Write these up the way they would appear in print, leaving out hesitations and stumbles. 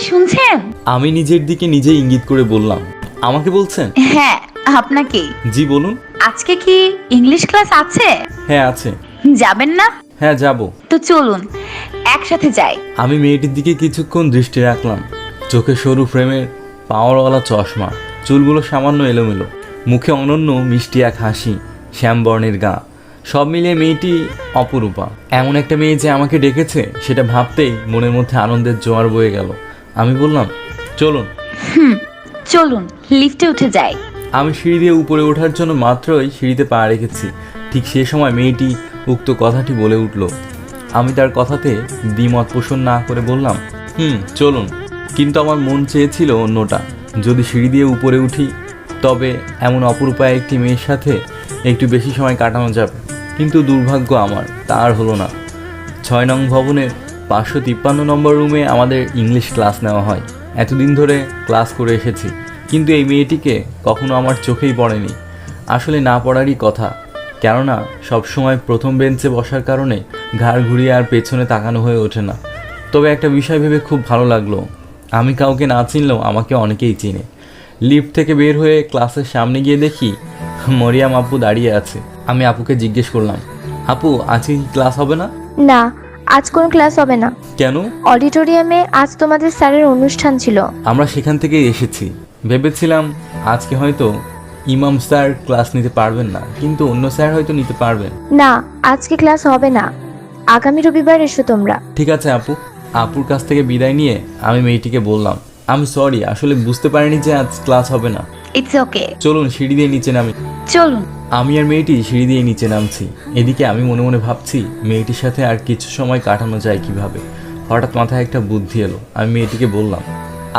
শুনছেন? আমি নিজের দিকে নিজেই ইঙ্গিত করে বললাম, আমাকে বলছেন? হ্যাঁ, আপনাকেই। জি বলুন। আজকে কি ইংলিশ ক্লাস আছে? হ্যাঁ আছে। যাবেন না? হ্যাঁ যাব। তো চলুন একসাথে যাই। আমি মেয়েটির দিকে কিছুক্ষণ দৃষ্টি রাখলাম। চোখে সরু ফ্রেমের পাওয়ারওয়ালা চশমা, চুলগুলো সামান্য এলোমেলো, মুখে অনন্য মিষ্টি এক হাসি, শ্যামবর্ণের গা, সব মিলিয়ে মেয়েটি অপরূপা। এমন একটা মেয়ে যে আমাকে ডেকেছে সেটা ভাবতেই মনের মধ্যে আনন্দের জোয়ার বয়ে গেল। আমি বললাম, চলুন। চলুন লিফটে উঠে যাই। আমি সিঁড়ি দিয়ে উপরে ওঠার জন্য মাত্রই সিঁড়িতে পা রেখেছি, ঠিক সে সময় মেয়েটি উক্ত কথাটি বলে উঠল। আমি তার কথাতে দ্বিমত পোষণ না করে বললাম, চলুন। কিন্তু আমার মন চেয়েছিল অন্যটা। যদি সিঁড়ি দিয়ে উপরে উঠি তবে এমন অপরূপা একটি মেয়ের সাথে একটু বেশি সময় কাটানো যাবে। কিন্তু দুর্ভাগ্য আমার তা আর হলো না। 6 নং ভবনের 553 নম্বর রুমে আমাদের ইংলিশ ক্লাস নেওয়া হয়। এতদিন ধরে ক্লাস করে এসেছি, কিন্তু এই মেয়েটিকে কখনো আমার চোখেই পড়েনি। আসলে না পড়ারই কথা, কেননা সবসময় প্রথম বেঞ্চে বসার কারণে ঘাড় ঘুরিয়ে আর পেছনে তাকানো হয়ে ওঠে না। তবে একটা বিষয় ভেবে খুব ভালো লাগলো, আমি কাউকে না চিনলেও আমাকে অনেকেই চিনে। লিফট থেকে বের হয়ে ক্লাসের সামনে গিয়ে দেখি মরিয়াম আপু দাঁড়িয়ে আছে। আমি আপুকে জিজ্ঞেস করলাম, আপু আজকে কি ক্লাস হবে না? না, আজ কোনো ক্লাস হবে না। কেন? অডিটোরিয়ামে আজ তোমাদের স্যারের অনুষ্ঠান ছিল। আমরা সেখান থেকেই এসেছি। ভেবেছিলাম আজকে হয়তো ইমাম স্যার ক্লাস নিতে পারবেন না, কিন্তু অন্য স্যার হয়তো নিতে পারবেন। না, আজকে ক্লাস হবে না, আগামী রবিবার এসো তোমরা। ঠিক আছে আপু। আপুর কাছ থেকে বিদায় নিয়ে আমি মেয়েটিকে বললাম, আমি সরি, আসলে বুঝতে পারিনি যে আজ ক্লাস হবে না। It's okay. চলুন সিঁড়ি দিয়ে নিচে নামি। চলুন। আমি আর মেয়েটি সিঁড়ি দিয়ে নিচে নামছি। এদিকে আমি মনে মনে ভাবছি মেয়েটির সাথে আর কিছু সময় কাটানো যায় কিভাবে। হঠাৎ মাথায় একটা বুদ্ধি এলো। আমি মেয়েটিকে বললাম,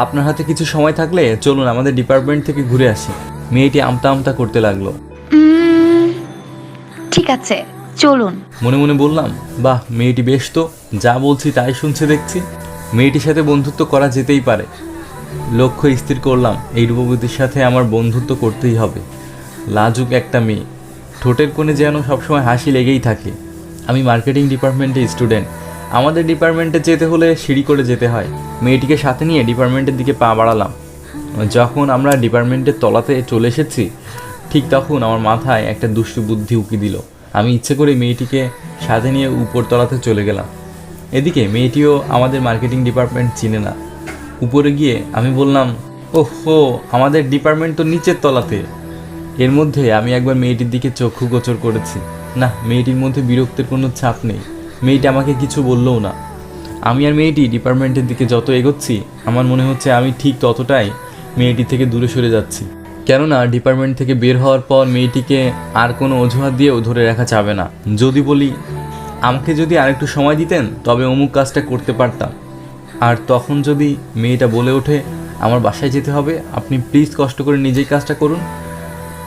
আপনার হাতে কিছু সময় থাকলে চলুন আমাদের ডিপার্টমেন্ট থেকে ঘুরে আসি। মেয়েটি আমতা আমতা করতে লাগলো। ঠিক আছে চলুন। মনে মনে বললাম, বাহ মেয়েটি বেশ তো, যা বলছি তাই শুনছে দেখছি। মেয়েটির সাথে বন্ধুত্ব করা যেতেই পারে। লক্ষ্য স্থির করলাম, এই রূপবতীর সাথে আমার বন্ধুত্ব করতেই হবে। লাজুক একটা মেয়ে, ঠোঁটের কোণে যেন সবসময় হাসি লেগেই থাকে। আমি মার্কেটিং ডিপার্টমেন্টে স্টুডেন্ট। আমাদের ডিপার্টমেন্টে যেতে হলে সিঁড়ি করে যেতে হয়। মেয়েটিকে সাথে নিয়ে ডিপার্টমেন্টের দিকে পা বাড়ালাম। যখন আমরা ডিপার্টমেন্টের তলাতে চলে এসেছি ঠিক তখন আমার মাথায় একটা দুষ্টু বুদ্ধি উকি দিল। আমি ইচ্ছে করে মেয়েটিকে সাথে নিয়ে উপরতলাতে চলে গেলাম। এদিকে মেয়েটিও আমাদের মার্কেটিং ডিপার্টমেন্ট চিনে না। উপরে গিয়ে আমি বললাম, ওহো, আমাদের ডিপার্টমেন্ট তো নিচের তলাতে। এর মধ্যে আমি একবার মেয়েটির দিকে চক্ষু গোচর করেছি। না, মেয়েটির মধ্যে বিরক্তের কোনো ছাপ নেই। মেয়েটি আমাকে কিছু বললও না। আমি আর মেয়েটি ডিপার্টমেন্টের দিকে যত এগোচ্ছি আমার মনে হচ্ছে আমি ঠিক ততটাই মেয়েটি থেকে দূরে সরে যাচ্ছি। কেননা ডিপার্টমেন্ট থেকে বের হওয়ার পর মেয়েটিকে আর কোনো অজুহাত দিয়েও ধরে রাখা যাবে না। যদি বলি, আমাকে যদি আরেকটু সময় দিতেন তবে অমুক কাজটা করতে পারতাম, আর তখন যদি মেয়েটা বলে ওঠে আমার বাসায় যেতে হবে, আপনি প্লিজ কষ্ট করে নিজেই কাজটা করুন,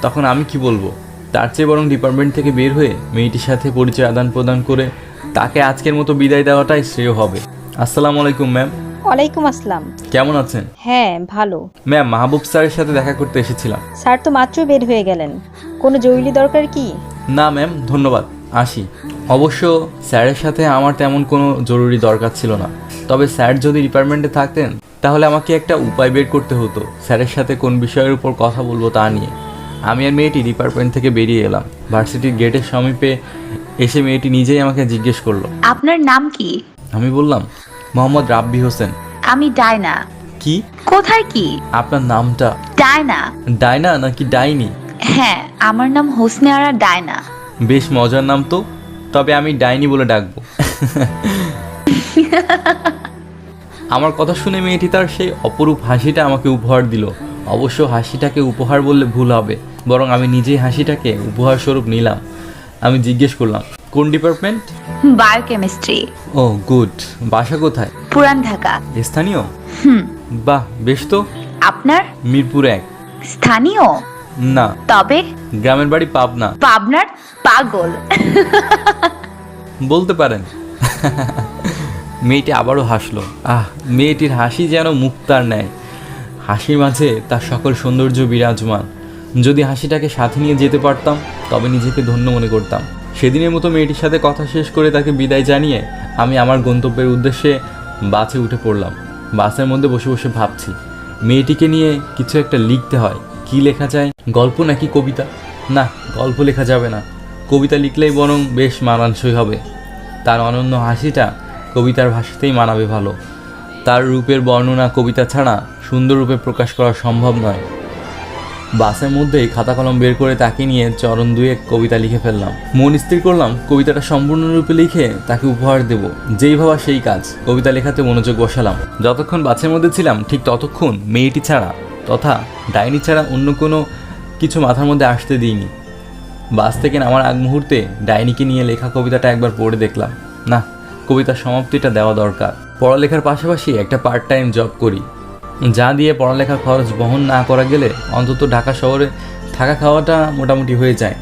তখন আমি কি বলবো? তার চেয়ে বরং ডিপার্টমেন্ট থেকে বের হয়ে মেয়েটির সাথে পরিচয় আদান প্রদান করে তাকে আজকের মতো বিদায় দেওয়াটাই শ্রেয় হবে। আসসালামু আলাইকুম ম্যাম। ওয়ালাইকুম আসসালাম। কেমন আছেন? হ্যাঁ ভালো। ম্যাম, মাহবুব স্যারের সাথে দেখা করতে এসেছিলাম। স্যার তো মাত্র বের হয়ে গেলেন, কোনো জরুরি দরকার কি? না ম্যাম, ধন্যবাদ, আসি। অবশ্য স্যারের সাথে আমার তেমন কোনো জরুরি দরকার ছিল না, তবে স্যার যদি ডিপার্টমেন্টে থাকতেন তাহলে আমাকে একটা উপায় বের করতে হতো স্যারের সাথে কোন বিষয়ের উপর কথা বলবো তা নিয়ে। আমি আর মেয়েটি ডিপার্টমেন্ট থেকে বেরিয়ে এলাম। ভার্সিটির গেটের সমীপে এসে মেয়েটি নিজেই আমাকে জিজ্ঞেস করলো, আপনার নাম কি? আমি বললাম, মোহাম্মদ রাব্বি হোসেন। আমি ডায়না। কি? কোথায় কি? আপনার নামটা? ডায়না। ডায়না নাকি ডাইনি? হ্যাঁ, আমার নাম হোসনে আরা ডায়না। বেশ মজার নাম তো, তবে আমি ডাইনি বলে ডাকবো। আমার কথা শুনে মেয়েটি তার সেই অপরূপ হাসিটা আমাকে উপহার দিল। অবশ্য হাসিটাকে উপহার বললে ভুল হবে, বরং আমি নিজেই হাসিটাকে উপহার স্বরূপ নিলাম। আমি জিজ্ঞেস করলাম, কোন ডিপার্টমেন্ট? বায়োকেমিস্ট্রি। ও গুড। বাসা কোথায়? পুরান ঢাকা। স্থানীয়? বাহ বেশ তো। আপনার? মিরপুর 1। স্থানীয় না, তবে গ্রামের বাড়ি পাবনা। পাবনার? পাগল। বলতে পারেন। মেয়েটি আবারও হাসলো। মেয়েটির হাসি যেন মুক্তার ন্যায়। হাসির মাঝে তার সকল সৌন্দর্য বিরাজমান। যদি হাসিটাকে সাথে নিয়ে যেতে পারতাম তবে নিজেকে ধন্য মনে করতাম। সেদিনের মতো মেয়েটির সাথে কথা শেষ করে তাকে বিদায় জানিয়ে আমি আমার গন্তব্যের উদ্দেশ্যে বাসে উঠে পড়লাম। বাসের মধ্যে বসে বসে ভাবছি মেয়েটিকে নিয়ে কিছু একটা লিখতে হয়। কি লেখা যায়? গল্প নাকি কবিতা? না, গল্প লেখা যাবে না, কবিতা লিখলেই বরং বেশ মানানসই হবে। তার অনন্য হাসিটা কবিতার ভাষাতেই মানাবে ভালো। তার রূপের বর্ণনা কবিতা ছাড়া সুন্দর রূপে প্রকাশ করা সম্ভব নয়। বাসের মধ্যেই খাতা কলম বের করে তাকে নিয়ে চরণ দুয়েক কবিতা লিখে ফেললাম। মন স্থির করলাম কবিতাটা সম্পূর্ণরূপে লিখে তাকে উপহার দেব। যেই ভাবা সেই কাজ, কবিতা লেখাতে মনোযোগ বসালাম। যতক্ষণ বাসের মধ্যে ছিলাম ঠিক ততক্ষণ মেয়েটি ছাড়া তথা ডাইনি ছাড়া অন্য কোনো কিছু মাথার মধ্যে আসতে দিইনি। বাস থেকে নামার আগ মুহূর্তে ডাইনিকে নিয়ে লেখা কবিতাটা একবার পড়ে দেখলাম। না, কবিতার সমাপ্তিটা দেওয়া দরকার। পড়ালেখার পাশাপাশি একটা পার্ট টাইম জব করি, যা দিয়ে পড়ালেখার খরচ বহন না করা গেলে অন্তত ঢাকা শহরে থাকা খাওয়াটা মোটামুটি হয়ে যায়।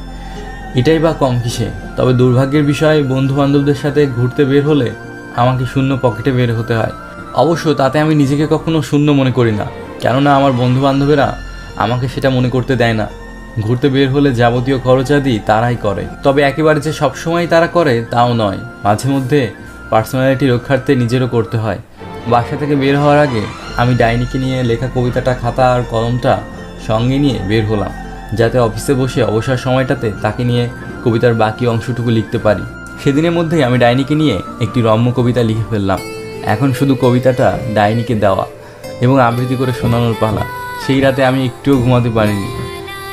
এটাই বা কম কিসে। তবে দুর্ভাগ্যের বিষয়, বন্ধু বান্ধবদের সাথে ঘুরতে বের হলে আমাকে শূন্য পকেটে বের হতে হয়। অবশ্য তাতে আমি নিজেকে কখনো শূন্য মনে করি না, কেননা আমার বন্ধু বান্ধবেরা আমাকে সেটা মনে করতে দেয় না। ঘুরতে বের হলে যাবতীয় খরচাদি তারাই করে। তবে একেবারে যে সবসময় তারা করে তাও নয়, মাঝে মধ্যে পার্সোনালিটি রক্ষার্থে নিজেরও করতে হয়। বাসা থেকে বের হওয়ার আগে আমি ডাইনিকে নিয়ে লেখা কবিতাটা, খাতা আর কলমটা সঙ্গে নিয়ে বের হলাম, যাতে অফিসে বসে অবসর সময়টাতে তাকে নিয়ে কবিতার বাকি অংশটুকু লিখতে পারি। সেদিনের মধ্যেই আমি ডাইনিকে নিয়ে একটি রম্য কবিতা লিখে ফেললাম। এখন শুধু কবিতাটা ডাইনিকে দেওয়া এবং আবৃত্তি করে শোনানোর পালা। সেই রাতে আমি একটুও ঘুমাতে পারিনি।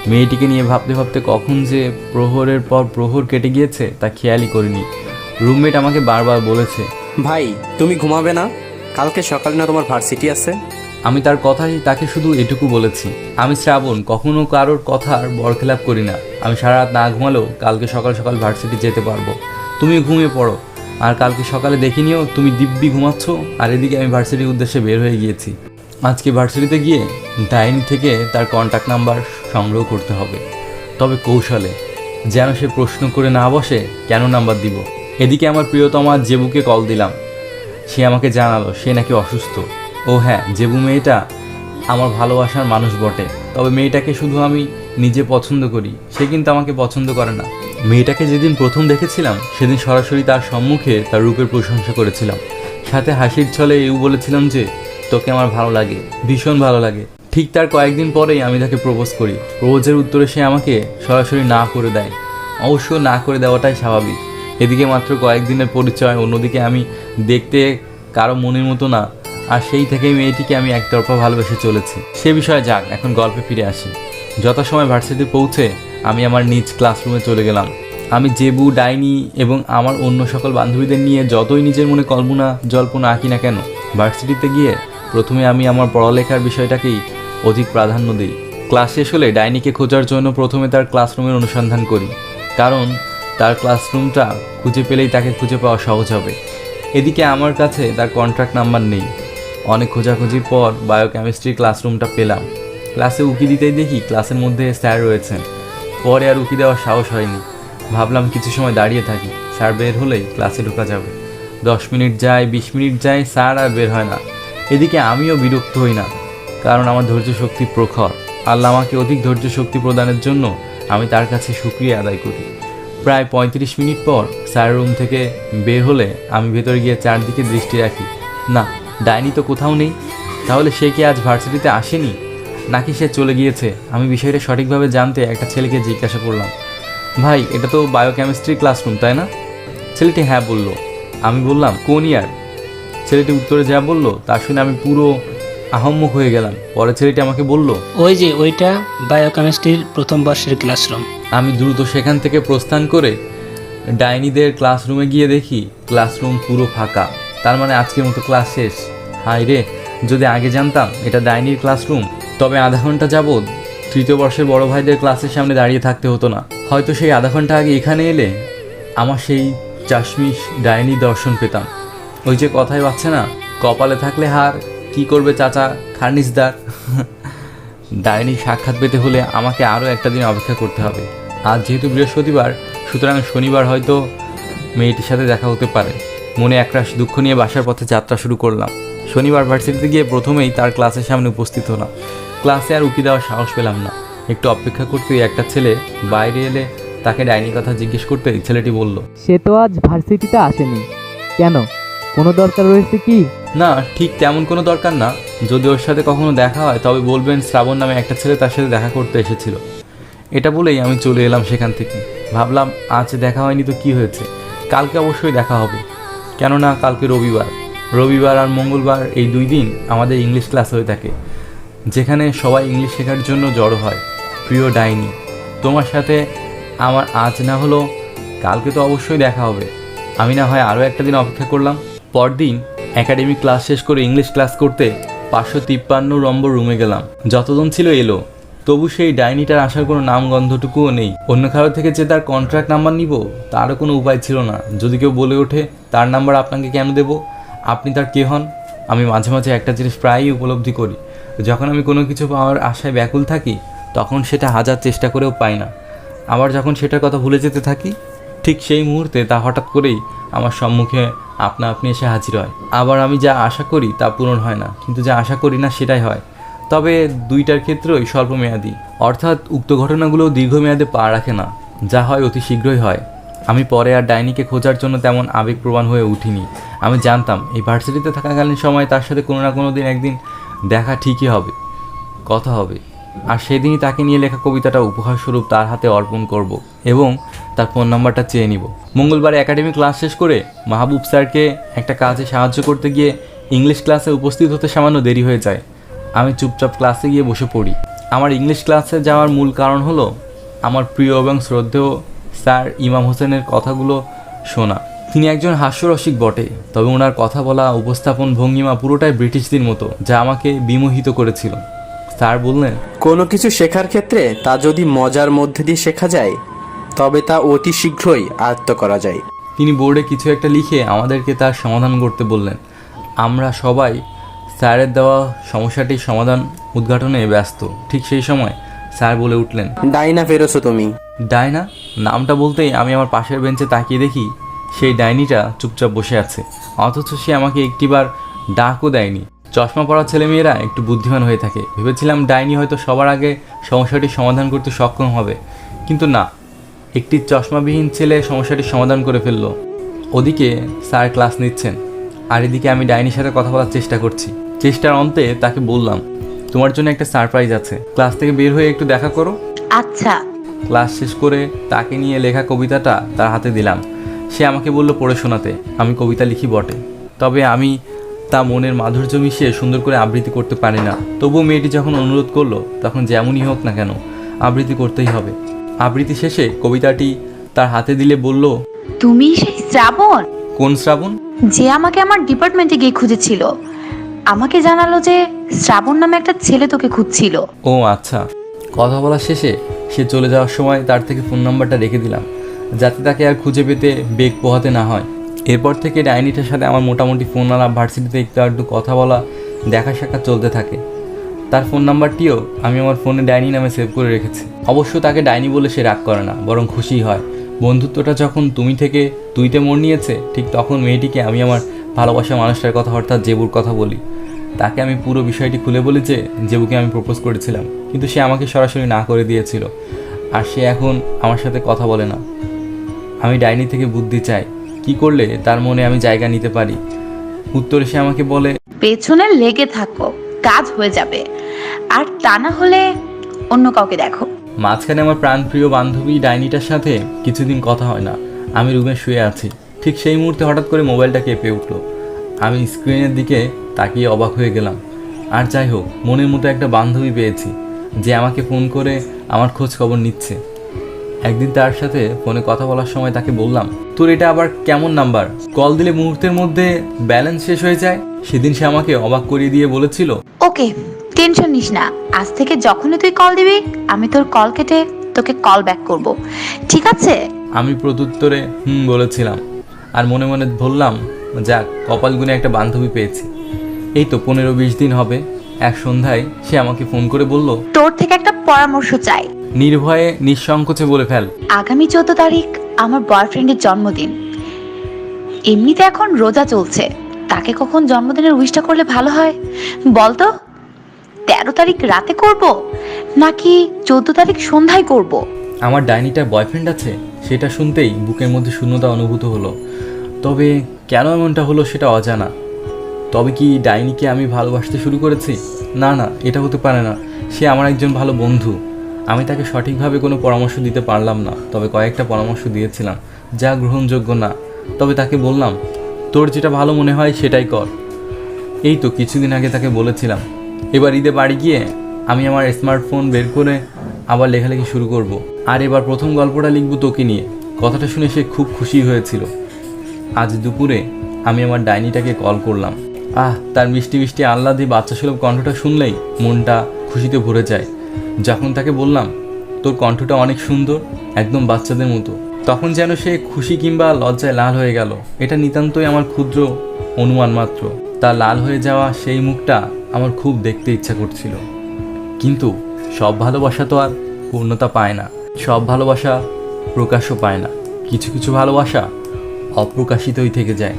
মেয়েটিকে নিয়ে ভাবতে ভাবতে কখন যে প্রহরের পর প্রহর কেটে গিয়েছে তা খেয়ালই করিনি। রুমমেট আমাকে বারবার বলেছে, ভাই তুমি ঘুমাবে না? কালকে সকালে না তোমার ভার্সিটি আছে? আমি তার কথাই তাকে শুধু এটুকু বলেছি, আমি শ্রাবণ, কখনো কারোর কথার বরখেলাপ করি না। আমি সারা রাত না ঘুমালেও কালকে সকাল সকাল ভার্সিটি যেতে পারবো। তুমি ঘুমিয়ে পড়ো, আর কালকে সকালে দেখে নিও তুমি দিব্যি ঘুমাচ্ছ। আর এদিকে আমি ভার্সিটির উদ্দেশ্যে বের হয়ে গিয়েছি। আজকে ভার্সিটিতে গিয়ে ডাইনি থেকে তার কন্ট্যাক্ট নাম্বার সংগ্রহ করতে হবে, তবে কৌশলে, যেন সে প্রশ্ন করে না বসে কেন নাম্বার দিব। এদিকে আমার প্রিয়তমা জেবুকে কল দিলাম। সে আমাকে জানালো সে নাকি অসুস্থ। ও হ্যাঁ, জেবু মেয়েটা আমার ভালোবাসার মানুষ বটে, তবে মেয়েটাকে শুধু আমি নিজে পছন্দ করি, সে কিন্তু আমাকে পছন্দ করে না। মেয়েটাকে যেদিন প্রথম দেখেছিলাম সেদিন সরাসরি তার সম্মুখে তার রূপের প্রশংসা করেছিলাম, সাথে হাসির ছলে এও বলেছিলাম যে তোকে আমার ভালো লাগে, ভীষণ ভালো লাগে। ঠিক তার কয়েকদিন পরেই আমি তাকে প্রপোজ করি। প্রপোজের উত্তরে সে আমাকে সরাসরি না করে দেয়। অবশ্য না করে দেওয়াটাই স্বাভাবিক। এদিকে মাত্র কয়েকদিনের পরিচয়, অন্যদিকে আমি দেখতে কারো মনের মতো না, আর সেই থেকেই মেয়েটিকে আমি একতরফা ভালোবেসে চলেছি। সে বিষয়ে যাক, এখন গল্পে ফিরে আসি। যথাসময় ভার্সিটি পৌঁছে আমি আমার নিজ ক্লাসরুমে চলে গেলাম। আমি জেবু, ডাইনি এবং আমার অন্য সকল বান্ধবীদের নিয়ে যতই নিজের মনে কল্পনা জল্পনা আঁকি না কেন, ভার্সিটিতে গিয়ে প্রথমে আমি আমার পড়ালেখার বিষয়টাকেই অধিক প্রাধান্য দিই। ক্লাস শেষ হলে ডাইনিকে খোঁজার জন্য প্রথমে তার ক্লাসরুমের অনুসন্ধান করি, কারণ তার ক্লাসরুমটা খুঁজে পেলেই তাকে খুঁজে পাওয়া সহজ হবে। এদিকে আমার কাছে তার কন্ট্যাক্ট নাম্বার নেই। অনেক খোঁজাখুঁজির পর বায়োকেমিস্ট্রি ক্লাসরুমটা পেলাম। ক্লাসে উকি দিতেই দেখি ক্লাসের মধ্যে স্যার রয়েছেন। পরে আর উকি দেওয়ার সাহস হয়নি, ভাবলাম কিছু সময় দাঁড়িয়ে থাকি, স্যার বের হলেই ক্লাসে ঢোকা যাবে। 10 মিনিট যায়, 20 মিনিট যায়, স্যার আর বের হয় না। এদিকে আমিও বিরক্ত হই না, কারণ আমার ধৈর্য শক্তি প্রখর। আল্লাহ আমাকে অধিক ধৈর্য শক্তি প্রদানের জন্য আমি তার কাছে শুকরিয়া আদায় করি। প্রায় 35 মিনিট পর স্যার রুম থেকে বের হলে আমি ভেতরে গিয়ে চারদিকে দৃষ্টি রাখি। না, ডাইনি তো কোথাও নেই। তাহলে সে কি আজ ভার্সিটিতে আসেনি, নাকি সে চলে গিয়েছে? আমি বিষয়টা সঠিকভাবে জানতে একটা ছেলেকে জিজ্ঞাসা করলাম, ভাই এটা তো বায়োকেমিস্ট্রি ক্লাসরুম তাই না? ছেলেটি হ্যাঁ বলল। আমি বললাম কোন ইয়ার? ছেলেটি উত্তরে যা বলল তা শুনে আমি পুরো আহম্মক হয়ে গেলাম। পরে ছেলেটি আমাকে বলল, ওই যে ওইটা বায়োকেমিস্ট্রির প্রথম বর্ষের ক্লাসরুম। আমি দ্রুত সেখান থেকে প্রস্থান করে ডাইনিদের ক্লাসরুমে গিয়ে দেখি ক্লাসরুম পুরো ফাঁকা। তার মানে আজকের মতো ক্লাস শেষ। হাই রে, যদি আগে জানতাম এটা ডাইনির ক্লাসরুম, তবে আধা ঘন্টা যাবৎ তৃতীয় বর্ষের বড় ভাইদের ক্লাসের সামনে দাঁড়িয়ে থাকতে হতো না। হয়তো সেই আধা ঘন্টা আগে এখানে এলে আমার সেই চাশমিশ ডাইনি দর্শন পেতাম। ওই যে কথাই পাচ্ছে না, কপালে থাকলে হার, কি করবে চাচা খার্নিসদার। ডাইনির সাক্ষাৎ পেতে হলে আমাকে আরও একটা দিন অপেক্ষা করতে হবে। আজ যেহেতু বৃহস্পতিবার, সুতরাং শনিবার হয়তো মেয়েটির সাথে দেখা হতে পারে। মনে একরাশ দুঃখ নিয়ে বাসার পথে যাত্রা শুরু করলাম। শনিবার ভার্সিটিতে গিয়ে প্রথমেই তার ক্লাসের সামনে উপস্থিত হলাম। ক্লাসে আর উকি দেওয়ার সাহস পেলাম না। একটু অপেক্ষা করতেই একটা ছেলে বাইরে এলে তাকে ডাইনির কথা জিজ্ঞেস করতেই ছেলেটি বলল, সে তো আজ ভার্সিটিতে আসেনি। কেন, কোনো দরকার রয়েছে কি? না, ঠিক তেমন কোনো দরকার না। যদি ওর সাথে কখনো দেখা হয় তবে বলবেন শ্রাবণ নামে একটা ছেলে তার সাথে দেখা করতে এসেছিল। এটা বলেই আমি চলে এলাম সেখান থেকে। ভাবলাম আজ দেখা হয়নি তো কি হয়েছে, কালকে অবশ্যই দেখা হবে। কেননা কালকে রবিবার আর মঙ্গলবার এই 2 দিন আমাদের ইংলিশ ক্লাস হয়ে থাকে, যেখানে সবাই ইংলিশ শেখার জন্য জড়ো হয়। প্রিয় ডাইনি, তোমার সাথে আমার আজ না হলো কালকে তো অবশ্যই দেখা হবে। আমি না হয় আরও একটা দিন অপেক্ষা করলাম। পরদিন একাডেমিক ক্লাস শেষ করে ইংলিশ ক্লাস করতে 553 নম্বর রুমে গেলাম। যতজন ছিল এলো, তবু সেই ডাইনিটার আসার কোনো নামগন্ধটুকুও নেই। অন্য কারো থেকে যে তার কন্ট্রাক্ট নাম্বার নিব তারও কোনো উপায় ছিল না। যদি কেউ বলে ওঠে তার নাম্বার আপনাকে কেন দেব, আপনি তার কে হন? আমি মাঝে মাঝে একটা জিনিস প্রায়ই উপলব্ধি করি, যখন আমি কোনো কিছু পাওয়ার আশায় ব্যাকুল থাকি তখন সেটা হাজার চেষ্টা করেও পাই না। আবার যখন সেটার কথা ভুলে যেতে থাকি, ঠিক সেই মুহূর্তে তা হঠাৎ করেই আমার সম্মুখে আপনা আপনি এসে হাজির হয়। আবার আমি যা আশা করি তা পূরণ হয় না, কিন্তু যা আশা করি না সেটাই হয়। তবে দুইটার ক্ষেত্রেই স্বল্পমেয়াদী, অর্থাৎ উক্ত ঘটনাগুলো দীর্ঘমেয়াদে পা রাখে না। যা হয় অতি শীঘ্রই হয়। আমি পরে আর ডাইনিকে খোঁজার জন্য তেমন আবেগপ্রবণ হয়ে উঠিনি। আমি জানতাম এই ভার্সিটিতে থাকাকালীন সময় তার সাথে কোনো না কোনো দিন একদিন দেখা ঠিকই হবে, কথা হবে। আর সেদিনই তাকে নিয়ে লেখা কবিতাটা উপহারস্বরূপ তার হাতে অর্পণ করব এবং তার ফোন নাম্বারটা চেয়ে নিব। মঙ্গলবার একাডেমিক ক্লাস শেষ করে মাহবুব স্যারকে একটা কাজে সাহায্য করতে গিয়ে ইংলিশ ক্লাসে উপস্থিত হতে সামান্য দেরি হয়ে যায়। আমি চুপচাপ ক্লাসে গিয়ে বসে পড়ি। আমার ইংলিশ ক্লাসে যাওয়ার মূল কারণ হলো আমার প্রিয় এবং শ্রদ্ধেয় স্যার ইমাম হোসেনের কথাগুলো শোনা। তিনি একজন হাস্যরসিক বটে, তবে ওনার কথা বলা, উপস্থাপন ভঙ্গিমা পুরোটাই ব্রিটিশদের মতো, যা আমাকে বিমোহিত করেছিল। স্যার বললেন, কোনো কিছু শেখার ক্ষেত্রে তা যদি মজার মধ্যে দিয়ে শেখা যায় তবে তা অতি শীঘ্রই আয়ত্ত করা যায়। তিনি বোর্ডে কিছু একটা লিখে আমাদেরকে তার সমাধান করতে বললেন। আমরা সবাই স্যারের দেওয়া সমস্যাটির সমাধান উদ্ঘাটনে ব্যস্ত। ঠিক সেই সময় স্যার বলে উঠলেন, ডাইনা ফেরোছো তুমি। ডাইনা? নামটা বলতেই আমি আমার পাশের বেঞ্চে তাকিয়ে দেখি সেই ডাইনিটা চুপচাপ বসে আছে, অথচ সে আমাকে একটিবার ডাকও দেয়নি। চশমা পরা ছেলেমেয়েরা একটু বুদ্ধিমান হয়ে থাকে, ভেবেছিলাম ডাইনি হয়তো সবার আগে সমস্যাটির সমাধান করতে সক্ষম হবে, কিন্তু না, একটি চশমাবিহীন ছেলে সমস্যাটির সমাধান করে ফেললো। ওদিকে স্যার ক্লাস নিচ্ছেন, আর এদিকে আমি ডাইনির সাথে কথা বলার চেষ্টা করছি। চেষ্টার অন্তে তাকে বললাম, তোমার জন্য একটা সারপ্রাইজ আছে, ক্লাস থেকে বের হয়ে একটু দেখা করো। আচ্ছা। ক্লাস শেষ করে তাকে নিয়ে লেখা কবিতাটা তার হাতে দিলাম। সে আমাকে বলল পড়ে শোনাতে। আমি কবিতা লিখি বটে, তবে আমি তা মনের মাধুর্য মিশিয়ে সুন্দর করে আবৃত্তি করতে পারি না। তবুও মেয়েটি যখন অনুরোধ করলো তখন যেমনই হোক না কেন আবৃত্তি করতেই হবে। আবৃত্তি শেষে কবিতাটি তার হাতে দিলে বলল, তুমি সেই শ্রাবণ? কোন শ্রাবণ? যে আমাকে আমার ডিপার্টমেন্টে গিয়ে খুঁজেছিল। আমাকে জানালো যে শ্রাবণ নামে একটা ছেলে তোকে খুঁজছিল। ও আচ্ছা। কথা বলা শেষে সে চলে যাওয়ার সময় তার থেকে ফোন নাম্বারটা রেখে দিলাম, যাতে তাকে আর খুঁজে পেতে বেগ পোহাতে না হয়। এরপর থেকে ডাইনিটার সাথে আমার মোটামুটি ফোন আলাপ, ভার্সিটিতে একটু কথা বলা, দেখা সাক্ষাৎ চলতে থাকে। তার ফোন নাম্বারটিও আমি আমার ফোনে ডাইনি নামে সেভ করে রেখেছি। অবশ্য তাকে ডাইনি বলে সে রাগ করে না, বরং খুশি হয়। বন্ধুত্বটা যখন তুমি থেকে তুইতে মোড় নিয়েছে, ঠিক তখন মেয়েটিকে আমি আমার ভালোবাসা মানুষটার কথা, অর্থাৎ জেবুর কথা বলি। তাকে আমি পুরো বিষয়টি খুলে বলি যে জেবুকে আমি প্রপোজ করেছিলাম, কিন্তু সে আমাকে সরাসরি না করে দিয়েছিল, আর সে এখন আমার সাথে কথা বলে না। আমি ডাইনি থেকে বুদ্ধি চাই, কি করলে তার মনে আমি জায়গা নিতে পারি। উত্তরে সে আমাকে বলে, পেছনে লেগে থাকো, কাজ হয়ে যাবে, আর তা না হলে অন্য কাউকে দেখো। মাঝখানে আমার প্রাণপ্রিয় বান্ধবী ডাইনিটার সাথে কিছুদিন কথা হয় না। আমি রুমে শুয়ে আছি, ঠিক সেই মুহূর্তে হঠাৎ করে মোবাইলটা কেঁপে উঠলো। আমি স্ক্রিনের দিকে তাকিয়ে অবাক হয়ে গেলাম। আর যাই হোক, মনের মতো একটা বান্ধবী পেয়েছি যে আমাকে ফোন করে আমার খোঁজ খবর নিচ্ছে। একদিন তার সাথে ফোনে কথা বলার সময় তাকে বললাম, তোর এটা আবার কেমন নাম্বার, কল দিলে মুহূর্তের মধ্যে ব্যালেন্স শেষ হয়ে যায়? সেদিন সে আমাকে অবাক করিয়ে দিয়ে বলেছিল, ওকে, টেনশন নিস না, আজ থেকে যখনই তুই কল দিবি আমি তোর কল কেটে তোকে কল ব্যাক করব, ঠিক আছে? আমি প্রত্যুত্তরে বলেছিলাম, আর মনে মনে বললাম, যাক, কপাল গুনে একটা বান্ধবী পেয়েছি। এই তো 15-20 দিন হবে, এক সন্ধ্যায় সে আমাকে ফোন করে বলল, তোর থেকে একটা পরামর্শ চাই। নির্ভয়ে নিঃসংকোচে বলে ফেল। আগামী 14 তারিখ আমার বয়ফ্রেন্ডের জন্মদিন। এমনিতে এখন রোজা চলছে, তাকে কখন জন্মদিনের উইশটা করলে ভালো হয় বলতো? 13 তারিখ রাতে করব নাকি 14 তারিখ সন্ধ্যায় করব? আমার ডাইনিটার বয়ফ্রেন্ড আছে, সেটা শুনতেই বুকের মধ্যে শূন্যতা অনুভূত হলো। তবে কেন এমনটা হলো সেটা অজানা। তবে কি ডাইনিকে আমি ভালোবাসতে শুরু করেছি? না না, এটা হতে পারে না। সে আমার একজন ভালো বন্ধু। আমি তাকে সঠিকভাবে কোনো পরামর্শ দিতে পারলাম না, তবে কয়েকটা পরামর্শ দিয়েছিলাম যা গ্রহণযোগ্য না। তবে তাকে বললাম, তোর যেটা ভালো মনে হয় সেটাই কর। এই তো কিছুদিন আগে তাকে বলেছিলাম এবার ঈদে বাড়ি গিয়ে আমি আমার স্মার্টফোন বের করে আবার লেখালেখি শুরু করব। আর এবার প্রথম গল্পটা লিখব তোকে নিয়ে। কথাটা শুনে সে খুব খুশি হয়েছিল। আজ দুপুরে আমি আমার ডাইনিটাকে কল করলাম। তার মিষ্টি মিষ্টি আহ্লাদী বাচ্চা সুলভ কণ্ঠটা শুনলেই মনটা খুশিতে ভরে যায়। যখন তাকে বললাম তোর কণ্ঠটা অনেক সুন্দর, একদম বাচ্চাদের মতো, তখন যেন সে খুশি কিংবা লজ্জায় লাল হয়ে গেল। এটা নিতান্তই আমার ক্ষুদ্র অনুমান মাত্র। তার লাল হয়ে যাওয়া সেই মুখটা আমার খুব দেখতে ইচ্ছা করছিল। কিন্তু সব ভালোবাসা তো আর পূর্ণতা পায় না, সব ভালোবাসা প্রকাশও পায় না। কিছু কিছু ভালোবাসা অপ্রকাশিতই থেকে যায়।